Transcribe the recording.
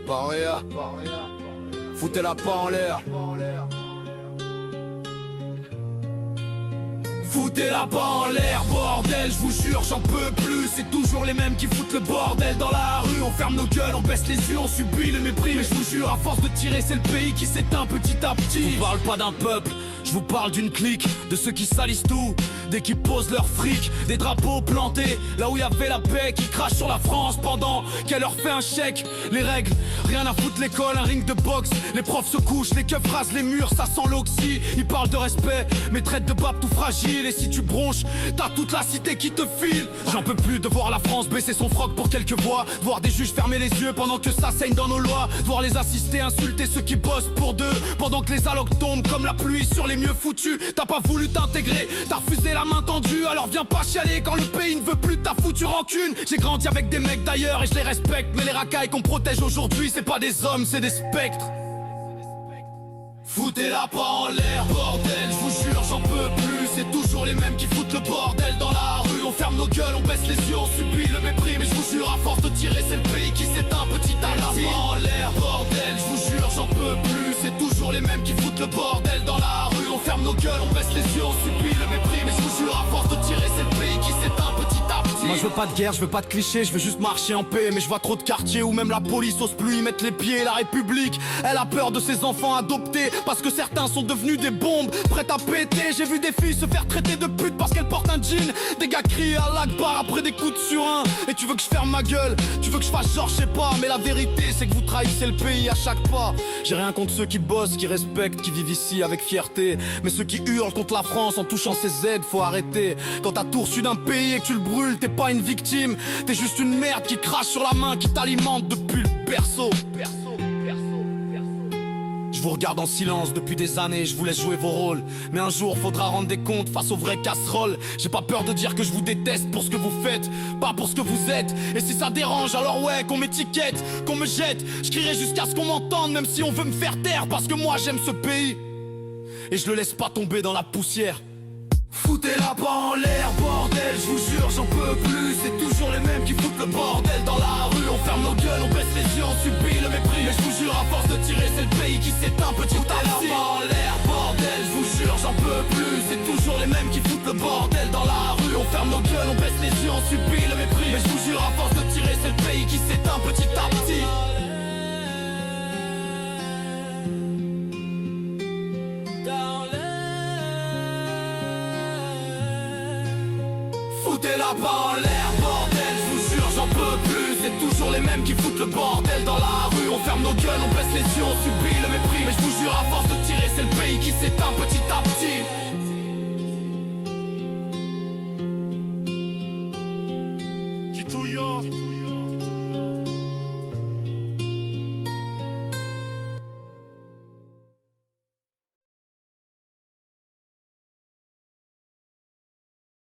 Paria, foutez-la pas en l'air. Foutez-la pas en l'air, bordel, je vous jure, j'en peux plus. C'est toujours les mêmes qui foutent le bordel dans la rue. On ferme nos gueules, on baisse les yeux, on subit le mépris. Mais je vous jure, à force de tirer, c'est le pays qui s'éteint petit à petit. Je vous parle pas d'un peuple, je vous parle d'une clique, de ceux qui salissent tout, dès qu'ils posent leur fric. Des drapeaux plantés, là où y avait la paix, qui crachent sur la France pendant qu'elle leur fait un chèque. Les règles, rien à foutre l'école, un ring de boxe. Les profs se couchent, les keufs rasent les murs, ça sent l'oxy. Ils parlent de respect, mais traitent de bab tout fragile. Et si tu bronches, t'as toute la cité qui te file. J'en peux plus de voir la France baisser son froc pour quelques voix, de voir des juges fermer les yeux pendant que ça saigne dans nos lois, de voir les assister insulter ceux qui bossent pour deux, pendant que les allocs tombent comme la pluie sur les mieux foutus. T'as pas voulu t'intégrer, t'as refusé la main tendue. Alors viens pas chialer quand le pays ne veut plus de ta foutue rancune. J'ai grandi avec des mecs d'ailleurs et je les respecte, mais les racailles qu'on protège aujourd'hui, c'est pas des hommes, c'est des spectres. Foutez-la pas en l'air, bordel, je vous jure, j'en peux plus. C'est toujours les mêmes qui foutent le bordel dans la rue. On ferme nos gueules, on baisse les yeux, on subit le mépris. Mais je vous jure, à force de tirer, c'est le pays qui s'éteint petit à petit. En l'air, bordel, je vous jure, j'en peux plus. C'est toujours les mêmes qui foutent le bordel dans la rue. On ferme nos gueules, on baisse les yeux, on subit le mépris. Mais je vous jure, à force de tirer, c'est le pays qui s'éteint petit à petit. Moi je veux pas de guerre, je veux pas de clichés, je veux juste marcher en paix. Mais je vois trop de quartiers où même la police ose plus y mettre les pieds. La République, elle a peur de ses enfants adoptés, parce que certains sont devenus des bombes prêtes à péter. J'ai vu des filles se faire traiter de pute parce qu'elles portent un jean. Des gars crient à l'Akbar après des coups de surin. Et tu veux que je ferme ma gueule, tu veux que je fasse genre je sais pas. Mais la vérité c'est que vous trahissez le pays à chaque pas. J'ai rien contre ceux qui bossent, qui respectent, qui vivent ici avec fierté. Mais ceux qui hurlent contre la France en touchant ses aides, faut arrêter. Quand t'as tout reçu d'un pays et que tu le brûles, t'es pas une victime, t'es juste une merde qui crache sur la main, qui t'alimente depuis le berceau. Je vous regarde en silence depuis des années, je vous laisse jouer vos rôles. Mais un jour faudra rendre des comptes face aux vraies casseroles. J'ai pas peur de dire que je vous déteste pour ce que vous faites, pas pour ce que vous êtes. Et si ça dérange, alors ouais, qu'on m'étiquette, qu'on me jette. Je crierai jusqu'à ce qu'on m'entende, même si on veut me faire taire. Parce que moi j'aime ce pays, et je le laisse pas tomber dans la poussière. Foutez-la pas en l'air, bordel, je vous jure, j'en peux plus. C'est toujours les mêmes qui foutent le bordel dans la rue. On ferme nos gueules, on baisse les yeux, on subit le mépris. Mais je vous jure, à force de tirer, c'est le pays qui s'éteint petit à petit. Foutez-la pas en l'air, bordel, je vous jure, j'en peux plus. C'est toujours les mêmes qui foutent le bordel dans la rue. On ferme nos gueules, on baisse les yeux, on subit le mépris. Mais je vous jure, à force de tirer, c'est le pays qui s'éteint petit à petit. Foutez-la pas en l'air, bordel, je vous jure, j'en peux plus. C'est toujours les mêmes qui foutent le bordel dans la rue. On ferme nos gueules, on baisse les yeux, on subit le mépris. Mais je vous jure, à force de tirer, c'est le pays qui s'éteint petit